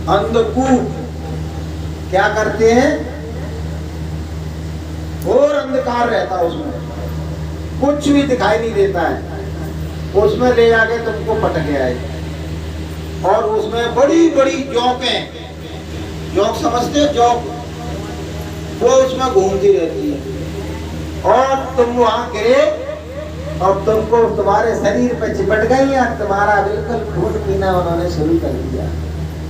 अंधकूप क्या करते हैं, घोर अंधकार रहता है उसमें, कुछ भी दिखाई नहीं देता है, उसमें ले जाके तुमको पटक आए। और उसमें बड़ी बड़ी जोंकें, जोंक समझते हो, जोंक, वो उसमें घूमती रहती है और तुम वहां गिरे और तुमको तुम्हारे शरीर पे चिपट गई और तुम्हारा बिल्कुल खून पीना उन्होंने शुरू कर दिया।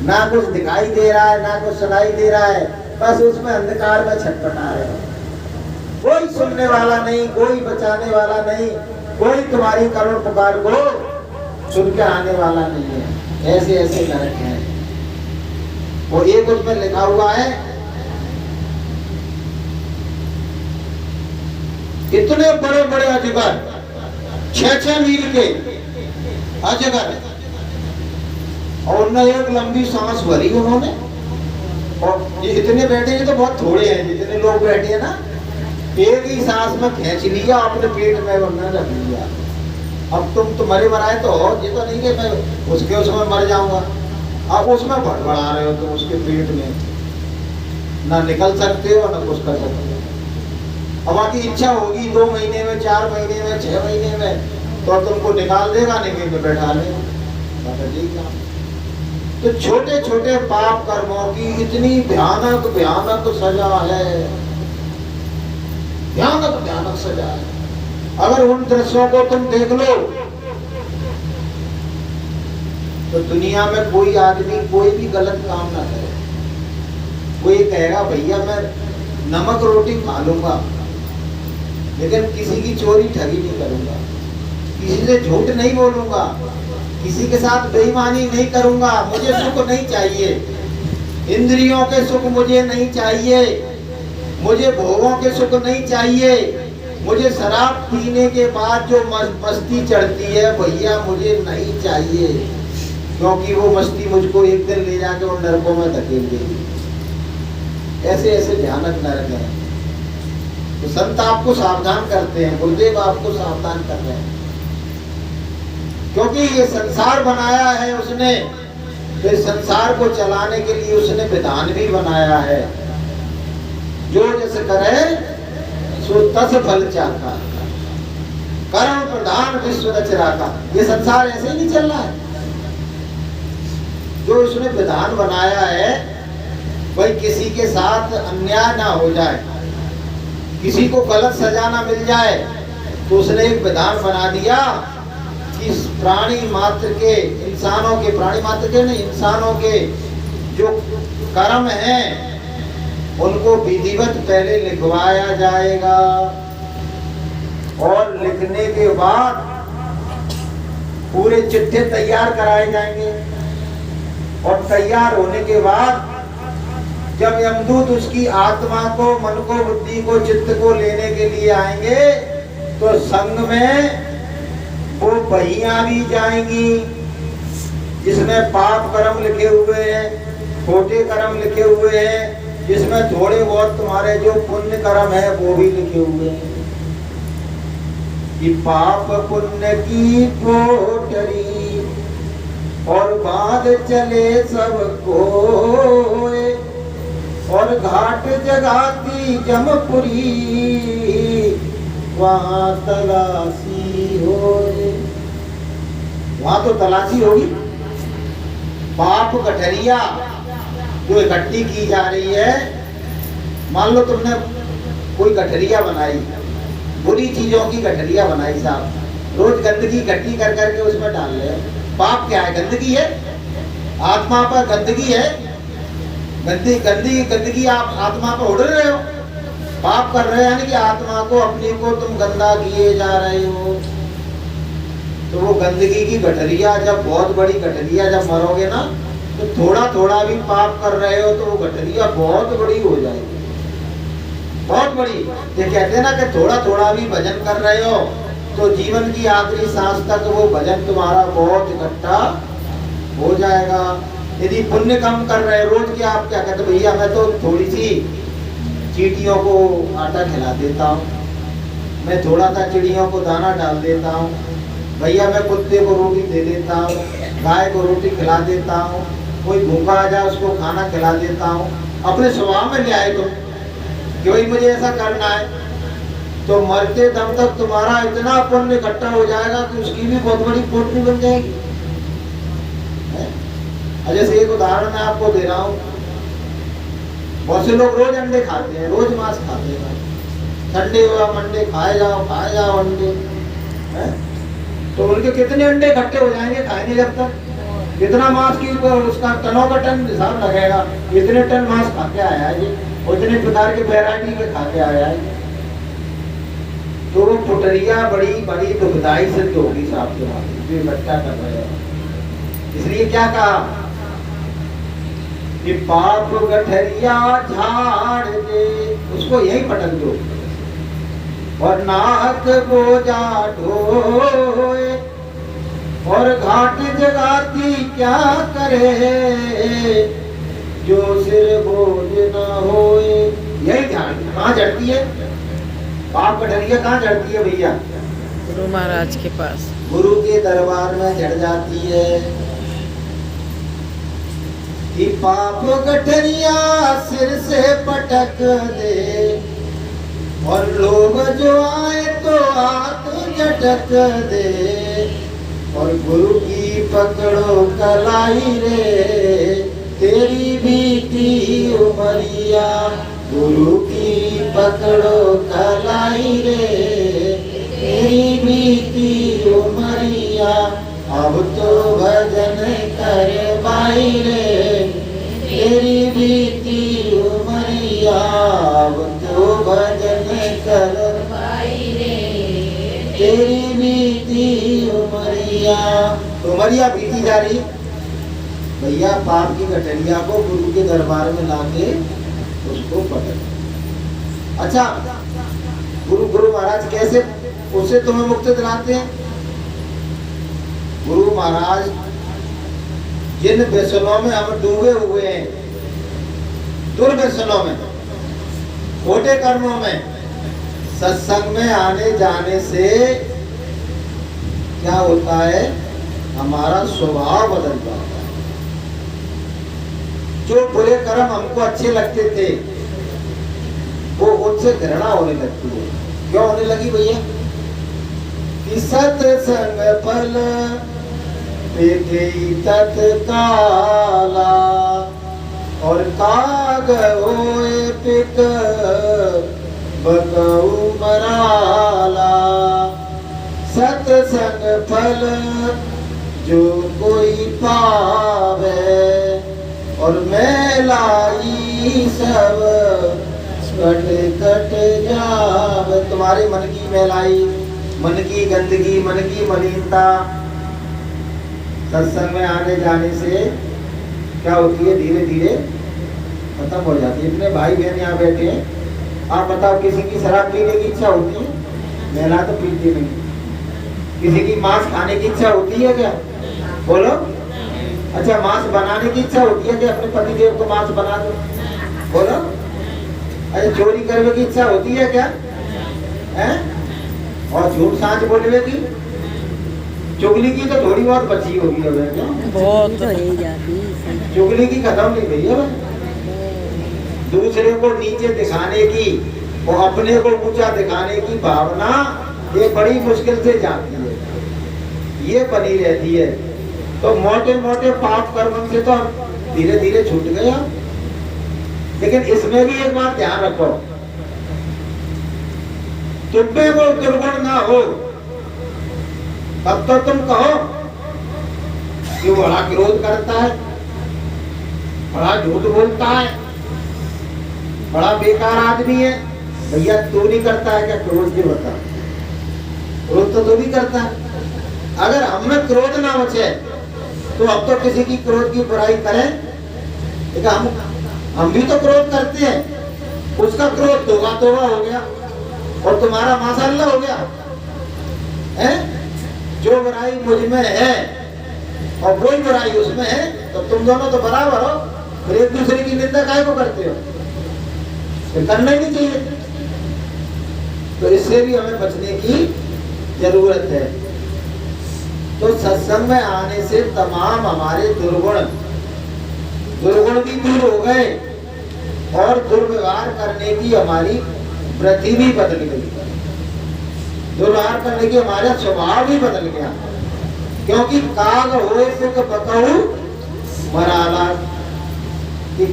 ना कुछ दिखाई दे रहा है, ना कुछ सुनाई दे रहा है, बस उसमें अंधकार में छटपटा रहे हो। कोई सुनने वाला नहीं, कोई बचाने वाला नहीं, कोई तुम्हारी करुण पुकार को सुन के आने वाला नहीं है। ऐसे ऐसे नरक हैं। वो एक उसमें लिखा हुआ है, इतने बड़े बड़े अजगर, 6-6 मील के अजगर, और उन्हें एक लंबी सांस भरी उन्होंने। और ये इतने बैठे हैं तो बहुत थोड़े हैं, जितने लोग बैठे हैं ना, एक ही सांस में खींच लिया, अपने पेट में उन्होंने रख लिया। अब तुम तो मरे मराए तो हो, ये तो नहीं कि मैं उसमें मर जाऊंगा। अब उसमें भड़बड़ा रहे हो तुम, उसके पेट में ना निकल सकते हो ना कुछ कर सकते हो। अब आपकी इच्छा होगी 2 महीने में, 4 महीने में, 6 महीने में, तो तुमको निकाल देगा, निकल में बैठा लेगा। तो छोटे छोटे पाप कर्मों की इतनी भयानक भयानक सजा है, भयानक भयानक सजा है। अगर उन दृश्यों को तुम देख लो तो दुनिया में कोई आदमी कोई भी गलत काम ना करे। कोई कहेगा भैया मैं नमक रोटी खा लूंगा, लेकिन किसी की चोरी ठगी नहीं करूंगा, किसी से झूठ नहीं बोलूंगा, किसी के साथ बेईमानी नहीं करूंगा, मुझे सुख नहीं चाहिए, इंद्रियों के सुख मुझे नहीं चाहिए, मुझे भोगों के सुख नहीं चाहिए, मुझे शराब पीने के बाद जो मस्ती चढ़ती है भैया मुझे नहीं चाहिए, क्योंकि वो मस्ती मुझको एक दिन ले जाके उन नरकों में धकेल देगी। ऐसे ऐसे भयानक नरक है। तो संत आपको सावधान करते हैं, गुरुदेव आपको सावधान कर रहे हैं, क्योंकि ये संसार बनाया है उसने, फिर संसार को चलाने के लिए उसने विधान भी बनाया है। जो जैसे करे सो तस फल चाखा, कर्म प्रधान विश्व रचराका। ये संसार ऐसे ही नहीं चल रहा है। जो उसने विधान बनाया है भाई किसी के साथ अन्याय ना हो जाए, किसी को गलत सजा ना मिल जाए, तो उसने एक विधान बना दिया कि प्राणी मात्र के, इंसानों के, प्राणी मात्र के नहीं, इंसानों के जो कर्म हैं उनको विधिवत पहले लिखवाया जाएगा, और लिखने के बाद पूरे चिट्ठे तैयार कराए जाएंगे, और तैयार होने के बाद जब यमदूत उसकी आत्मा को, मन को, बुद्धि को, चित्त को लेने के लिए आएंगे तो संग में वो बहियां भी जाएंगी जिसमें पाप कर्म लिखे हुए हैं, छोटे कर्म लिखे हुए हैं, जिसमें थोड़े बहुत तुम्हारे जो पुण्य कर्म है वो भी लिखे हुए हैं। कि पाप पुण्य की कोठरी और बांध चले सबको, और घाट जगाती जमपुरी वहां तलाशी हो। वहां तो तलाशी होगी। पाप गठरिया जो इकट्ठी की जा रही है, मान लो तुमने कोई गठरिया बनाई, बुरी चीजों की गठरिया बनाई साहब, रोज गंदगी इकट्ठी कर करके उसमें डाल रहे हो। पाप क्या है? गंदगी है। आत्मा पर गंदगी है, गंदगी आप आत्मा पर उड़ रहे हो, पाप कर रहे हो, यानी कि आत्मा को, अपनी को तुम गंदा किए जा रहे हो। तो वो गंदगी की गठरिया, जब बहुत बड़ी गठरिया जब मरोगे ना, तो थोड़ा थोड़ा भी पाप कर रहे हो तो वो गठरिया बहुत बड़ी हो जाएगी, बहुत बड़ी। ये कहते हैं ना कि थोड़ा थोड़ा भी भजन कर रहे हो तो जीवन की आखिरी सांस तक वो भजन तुम्हारा बहुत इकट्ठा हो जाएगा। यदि पुण्य कम कर रहे हो, रोज क्या आप क्या कहते भैया मैं तो थोड़ी सी चींटियों को आटा खिला देता हूँ, मैं थोड़ा सा चिड़ियों को दाना डाल देता हूँ, भैया मैं कुत्ते को रोटी दे देता हूँ, गाय को रोटी खिला देता हूँ, कोई भूखा आ जाए उसको खाना खिला देता हूँ, अपने स्वभाव में ले आए तुम कि भाई मुझे ऐसा करना है, तो मरते दम तक तुम्हारा इतना पुण्य इकट्ठा हो जाएगा कि उसकी भी बहुत बड़ी पोटली बन जाएगी। जैसे एक उदाहरण मैं आपको दे रहा हूँ, बहुत से लोग रोज अंडे खाते हैं, रोज मांस खाते हैं, संडे हुआ मंडे खाए जाओ अंडे, तो उनके कितने अंडे इकट्ठे हो जाएंगे खाएंगे जब तक, कितना मांस की उसका टनों का टन हिसाब लगेगा, इतने टन मांस खा के आया है ये, इतने प्रकार के वैरायटी के खा के आया है, तो वो पुटरिया बड़ी बड़ी दुखदाई सिद्ध होगी साहब के बच्चा कर रहे हैं। इसलिए क्या कहा कि पाप गठरिया झाड़ दे, उसको यही पटक दो, और नाहक बोझा ढोए, और घाट जगाती क्या करे, जो सिर बोझ न होए। यही झाड़ कहाँ जड़ती है, पाप गठरिया कहाँ जड़ती है भैया? गुरु महाराज के पास, गुरु के दरबार में जड़ जाती है। कि पाप गठरिया सिर से पटक दे, और लोग जो आए तो हाथ झटक दे, और गुरु की पकड़ो कलाई रे, तेरी बीती उमरिया, गुरु की पकड़ो कलाई रे, तेरी बीती उमरिया, अब तो भजन कर बाई रे, तेरी बीती उमरिया, अब तो भजन कर बाई रे, तेरी बीती उमरिया। उमरिया बीती जा रही भैया, पाप की गठरिया को गुरु के दरबार में लाके उसको पकड़। अच्छा, गुरु महाराज कैसे उससे तुम्हें मुक्ति दिलाते हैं? गुरु महाराज जिन व्यसनों में हम डूबे हुए हैं, दुर्व्यसनों में, खोटे कर्मों में, सत्संग में आने जाने से क्या होता है, हमारा स्वभाव बदल जाता है। जो बुरे कर्म हमको अच्छे लगते थे वो उनसे घृणा होने लगती है। क्यों होने लगी भैया? कि सत्संग फल देखे तत्काला, और काग होए पिक बकऊ मराला। सत्संग फल जो कोई पावे, और मैलाई सब कट कट जाव। तुम्हारे मन की मैलाई, मन की गंदगी, मन की मलिनता सत्संग में आने जाने से क्या होती है, धीरे धीरे खत्म हो जाती है। इतने भाई बहन यहाँ बैठे हैं, आप बताओ किसी की शराब पीने की इच्छा होती है? महिला तो पीती नहीं। किसी की मांस खाने की इच्छा होती है क्या? बोलो। अच्छा, मांस बनाने की इच्छा होती है कि अपने पति देव को मांस बना दो? बोलो। अच्छा, चोरी करने की इच्छा होती है क्या? हैं? और झूठ सांच बोलने की, चुगली की तो थोड़ी बहुत बची होगी अब, क्या बहुत चुगली की खत्म नहीं भैया। दूसरे को नीचे दिखाने की और अपने को ऊंचा दिखाने की भावना ये बड़ी मुश्किल से जाती है, ये बनी रहती है। तो मोटे मोटे पाप कर्म से तो धीरे धीरे छूट गया। लेकिन इसमें भी एक बात ध्यान रखो, तुम पे वो दुर्गुण ना हो तब तो तुम कहो कि बड़ा क्रोध करता है, बड़ा झूठ बोलता है, बड़ा बेकार आदमी है। भैया तू नहीं करता है क्या क्रोध? भी बता, क्रोध तो तू भी करता है। अगर हमें क्रोध ना बचे तो अब तो किसी की क्रोध की बुराई करें? देखा, हम भी तो क्रोध करते हैं। उसका क्रोध तोबा तोबा हो गया और तुम्हारा माशाअल्लाह हो गया है। जो बुराई मुझ में है और वही बुराई उसमें है, तो तुम दोनों तो बराबर हो, फिर एक दूसरे की निंदा काहे को करते हो? तो करना ही नहीं चाहिए। तो इससे भी हमें बचने की जरूरत है। तो सत्संग में आने से तमाम हमारे दुर्गुण दुर्गुण भी दूर हो गए और दुर्व्यवहार करने की हमारी वृत्ति भी बदल गई, दुर्व्यवहार करने की हमारा स्वभाव भी बदल गया। क्योंकि काग होए सुख बकहु मराला, कि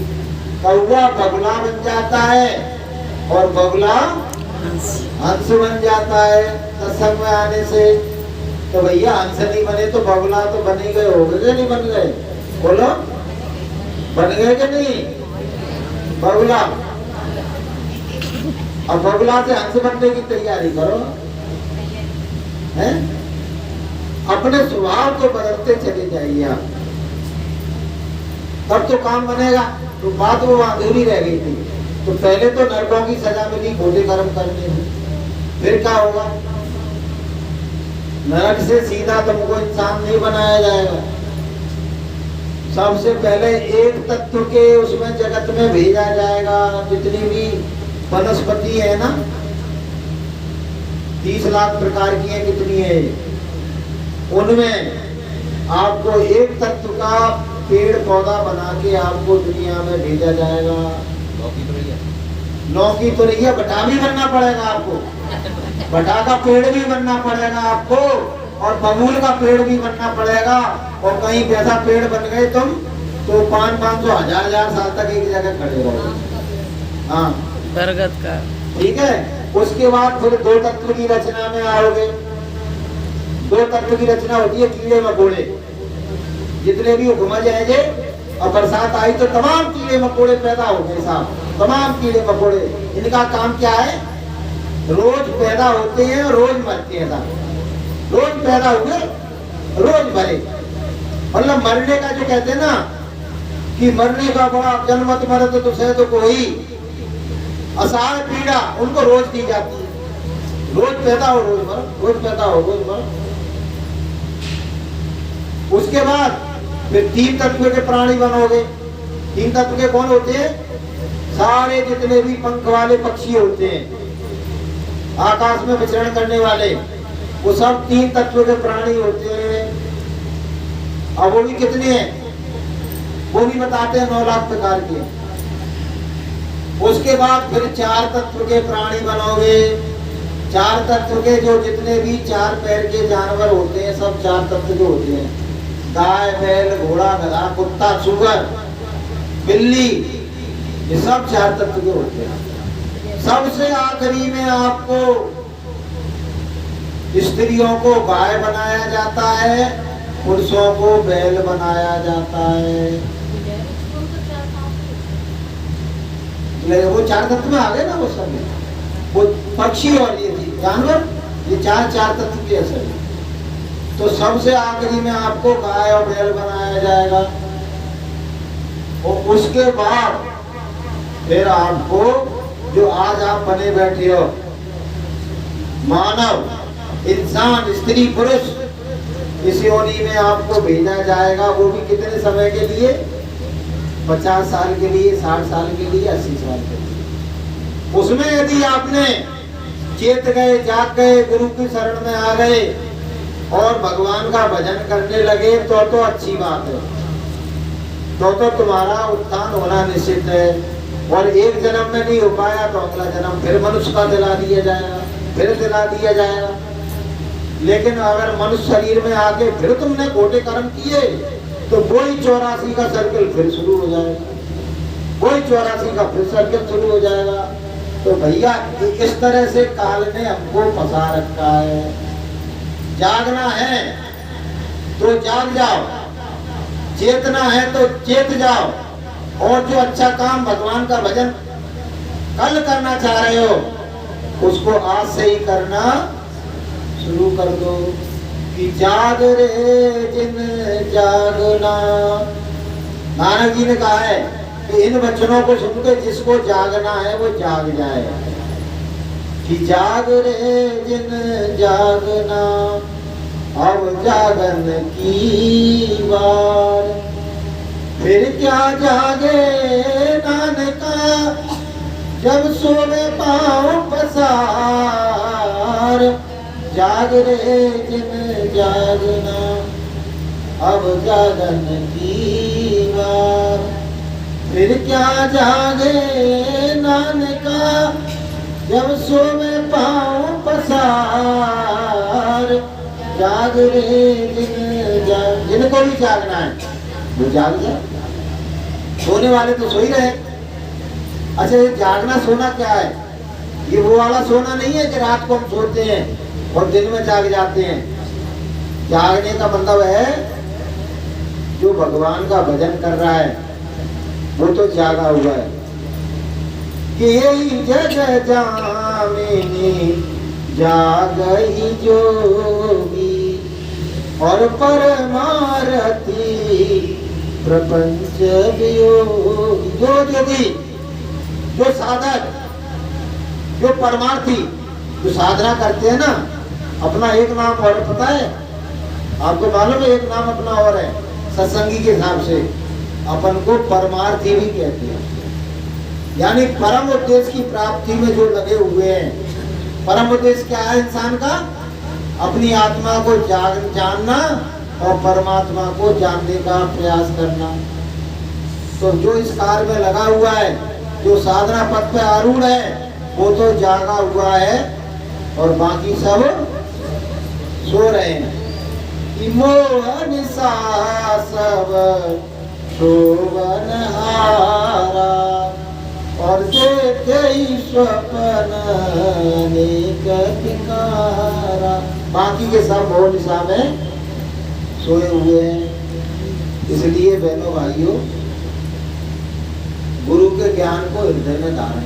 कौवा बगुला बन जाता है और बगुला हंस बन जाता है सत्संग में आने से। तो भैया हंस नहीं बने तो बगुला तो बन ही गए, हो गए नहीं बन गए? बोलो, बन गए कि नहीं बगुला? अब बगुला से हंस बनने की तैयारी करो, हैं? अपने स्वभाव को बदलते चले जाइए आप, तब तो काम बनेगा। तो बात वो अधूरी रह गई थी। तो पहले तो नरकों की सजा मिली खोटे कर्म करने में, फिर क्या होगा? नरक से सीधा तुमको इंसान नहीं बनाया जाएगा। सबसे पहले एक तत्व के उसमें जगत में भेजा जाएगा। जितनी भी वनस्पति है ना, 30 लाख प्रकार की है, कितनी है, उनमें आपको एक तत्व का पेड़ पौधा बना के आपको दुनिया में भेजा जाएगा। लौकी तो नहीं है, बटा भी बनना पड़ेगा आपको, बटा का पेड़ भी बनना पड़ेगा आपको, और बबूल का पेड़ भी बनना पड़ेगा। और कहीं ऐसा पेड़ बन गए तुम तो 500 1000 साल तक एक जगह खड़े रहोगे। हाँ, बरगद का, ठीक है। उसके बाद फिर 2 तत्व की रचना में आओगे। 2 तत्व की रचना होती है कीड़े मकोड़े, जितने भी हुक्मज है जे, और बरसात आई तो तमाम कीड़े मकोड़े पैदा हो गए साहब, तमाम कीड़े मकोड़े। इनका काम क्या है? रोज पैदा होते हैं, रोज मरते हैं साहब। रोज पैदा हुए, रोज मरे। मतलब मरने का जो कहते हैं ना कि मरने का बड़ा जन्मत मरत तो सह तो कोई, असहाय पीड़ा उनको रोज दी जाती है। रोज पैदा हो, रोज मरो, रोज पैदा हो, रोज मरो। उसके बाद फिर 3 तत्व के प्राणी बनोगे। 3 तत्व के कौन होते हैं? सारे जितने भी पंख वाले पक्षी होते हैं, आकाश में विचरण करने वाले, वो सब 3 तत्व के प्राणी होते हैं। अब वो भी कितने हैं वो भी बताते हैं, 9 लाख प्रकार के। उसके बाद फिर 4 तत्व के प्राणी बनोगे। 4 तत्व के जो जितने भी 4 पैर के जानवर होते हैं, सब 4 तत्व के होते हैं। गाय, बैल, घोड़ा, गधा, कुत्ता, सुअर, बिल्ली, ये सब 4 तत्व के होते हैं। सबसे आखिरी में आपको स्त्रियों को गाय बनाया जाता है, पुरुषों को बैल बनाया जाता है। वो 4 तत्व में आ गए ना, वो सब, वो पक्षी और ये जानवर, ये 4 तत्व के असर। तो सबसे आखिरी में आपको गाय और बैल बनाया जाएगा। और उसके बाद फिर आपको जो आज आप बने बैठे हो, मानव, इंसान, स्त्री, पुरुष, इस योनि में आपको भेजा जाएगा। वो भी कितने समय के लिए? 50 साल के लिए, 60 साल के लिए, 80 साल के लिए। उसमें यदि आपने चेत गए, जाग गए, गुरु की शरण में आ गए और भगवान का भजन करने लगे तो अच्छी बात है, तो तुम्हारा उत्थान होना निश्चित है। और एक जन्म में नहीं हो पाया तो अगला जन्म फिर मनुष्य का दिला दिया जाएगा, फिर दिला दिया जाएगा। लेकिन अगर मनुष्य शरीर में आके फिर तुमने खोटे कर्म किए तो वही 84 का सर्कल फिर शुरू हो जाएगा, वही 84 का फिर सर्कल शुरू हो जाएगा। तो भैया इस तरह से काल ने हमको फंसा रखा है। जागना है तो जाग जाओ, चेतना है तो चेत जाओ, और जो अच्छा काम भगवान का भजन कल करना चाह रहे हो उसको आज से ही करना शुरू कर दो। कि जाग रे जिन जागना, नानक जी ने कहा है कि इन वचनों को सुनकर जिसको जागना है वो जाग जाए। कि जाग रे जिन जागना, अब जागन की बार, फिर क्या जागे नानका, जब सोवे पाँव पसार। जाग रे जिन जागना, अब जागन की बार। फिर क्या जागे नानका, जब सोवे पाँव पसार। जाग रे जिनको भी जागना है वो जाग जाए, सोने वाले तो सो ही रहे। अच्छा, ये जागना सोना क्या है? ये वो वाला सोना नहीं है कि रात को हम सोते हैं और दिन में जाग जाते हैं। जागने का मतलब है जो भगवान का भजन कर रहा है वो तो जागा हुआ है कि यही जग जामिनी जागई जोगी, और परमारती प्रपंच वियोगी। जो जोगी, जो साधक, जो परमार्थी, जो साधना करते हैं ना, अपना एक नाम और पता है आपको? मालूम है एक नाम अपना और है सत्संगी के हिसाब से, अपन को परमार्थी भी कहते हैं। यानी परम उद्देश्य की प्राप्ति में जो लगे हुए हैं। परम उद्देश्य क्या है इंसान का? अपनी आत्मा को जानना और परमात्मा को जानने का प्रयास करना। तो जो इस कार्य में लगा हुआ है, जो साधना पथ पे आरूढ़ है, वो तो जागा हुआ है और बाकी सब सो रहे हैं। मोहन सा सब शोभन हारा, और देखे स्वप्न अनेक विकारा। बाकी के सब मोह निशा में सोए हुए हैं। इसलिए बहनों भाइयों, गुरु के ज्ञान को हृदय में धारण